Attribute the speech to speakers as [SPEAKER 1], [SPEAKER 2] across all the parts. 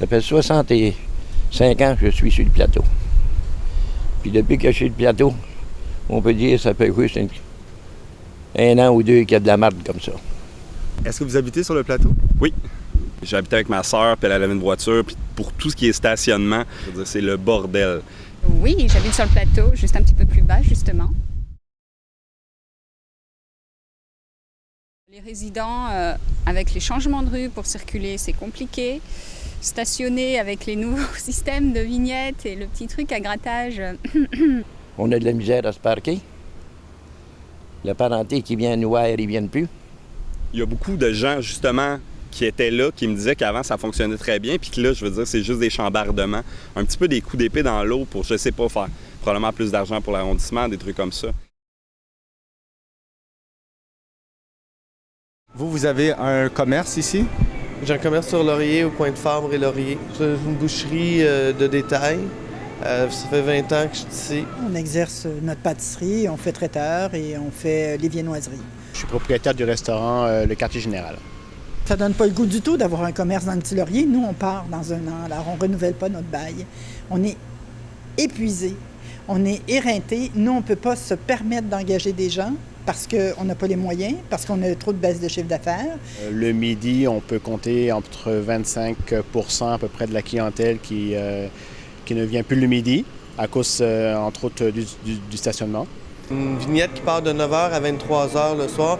[SPEAKER 1] Ça fait 65 ans que je suis sur le plateau. Puis depuis que je suis sur le plateau, on peut dire que ça fait juste un an ou deux qu'il y a de la marde comme ça.
[SPEAKER 2] Est-ce que vous habitez sur le plateau?
[SPEAKER 3] Oui. J'habitais avec ma sœur, puis elle avait une voiture, puis pour tout ce qui est stationnement, je veux dire, c'est le bordel.
[SPEAKER 4] Oui, j'habite sur le plateau, juste un petit peu plus bas, justement. Les résidents, avec les changements de rue pour circuler, c'est compliqué. Stationner avec les nouveaux systèmes de vignettes et le petit truc à grattage.
[SPEAKER 1] On a de la misère à se parquer. Le parenté qui vient nous voir, ils ne viennent plus.
[SPEAKER 3] Il y a beaucoup de gens, justement, qui étaient là, qui me disaient qu'avant, ça fonctionnait très bien, puis que là, je veux dire, c'est juste des chambardements. Un petit peu des coups d'épée dans l'eau pour, je sais pas, faire probablement plus d'argent pour l'arrondissement, des trucs comme ça.
[SPEAKER 2] Vous avez un commerce ici?
[SPEAKER 5] J'ai un commerce sur Laurier, au coin de Fabre et Laurier. C'est une boucherie de détail. Ça fait 20 ans que je suis ici.
[SPEAKER 6] On exerce notre pâtisserie, on fait traiteur et on fait les viennoiseries.
[SPEAKER 7] Je suis propriétaire du restaurant Le Quartier Général.
[SPEAKER 6] Ça donne pas le goût du tout d'avoir un commerce dans le Petit Laurier. Nous, on part dans un an, alors on renouvelle pas notre bail. On est épuisé, on est éreinté. Nous, on peut pas se permettre d'engager des gens parce qu'on n'a pas les moyens, parce qu'on a trop de baisse de chiffre d'affaires.
[SPEAKER 7] Le midi, on peut compter entre 25 % à peu près de la clientèle qui ne vient plus le midi, à cause, entre autres, du stationnement.
[SPEAKER 5] Une vignette qui part de 9h à 23h le soir,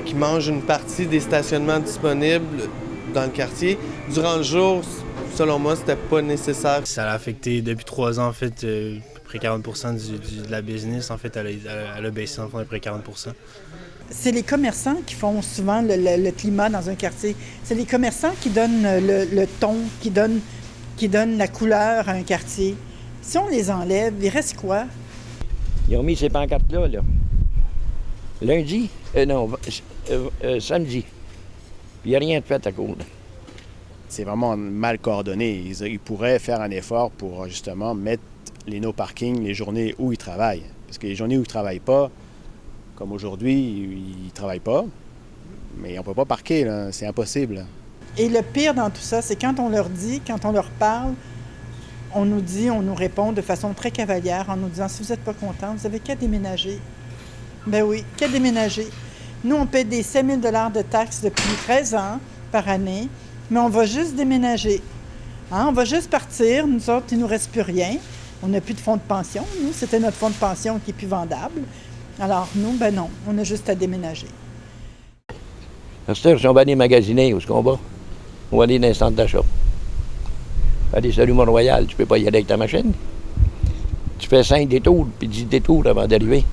[SPEAKER 5] qui mange une partie des stationnements disponibles dans le quartier. Durant le jour, selon moi, c'était pas nécessaire.
[SPEAKER 8] Ça a affecté depuis 3 ans, en fait, à peu près 40 % de la business, en fait, elle a baissé en fond à peu près 40 %.
[SPEAKER 6] C'est les commerçants qui font souvent le climat dans un quartier. C'est les commerçants qui donnent le ton, qui donnent la couleur à un quartier. Si on les enlève, il reste quoi?
[SPEAKER 1] Ils ont mis ces pancartes-là, là. Lundi, samedi. Puis il n'y a rien de fait à cause.
[SPEAKER 7] C'est vraiment mal coordonné. Ils pourraient faire un effort pour justement mettre les no-parking les journées où ils travaillent. Parce que les journées où ils ne travaillent pas, comme aujourd'hui, ils ne travaillent pas. Mais on ne peut pas parquer, là. C'est impossible.
[SPEAKER 6] Et le pire dans tout ça, c'est quand on leur dit, quand on leur parle, on nous répond de façon très cavalière en nous disant « Si vous n'êtes pas content, vous n'avez qu'à déménager. » Ben oui, qu'à déménager. Nous, on paie des 5 000 $ de taxes depuis 13 ans par année, mais on va juste déménager. Hein? On va juste partir. Nous autres, il ne nous reste plus rien. On n'a plus de fonds de pension. Nous, c'était notre fonds de pension qui n'est plus vendable. Alors nous, ben non, on a juste à déménager.
[SPEAKER 1] À cette heure, si on va aller magasiner, où est-ce qu'on va? On va aller dans un centre d'achat. Allez, salut Mont-Royal, tu peux pas y aller avec ta machine. Tu fais 5 détours, puis 10 détours avant d'arriver.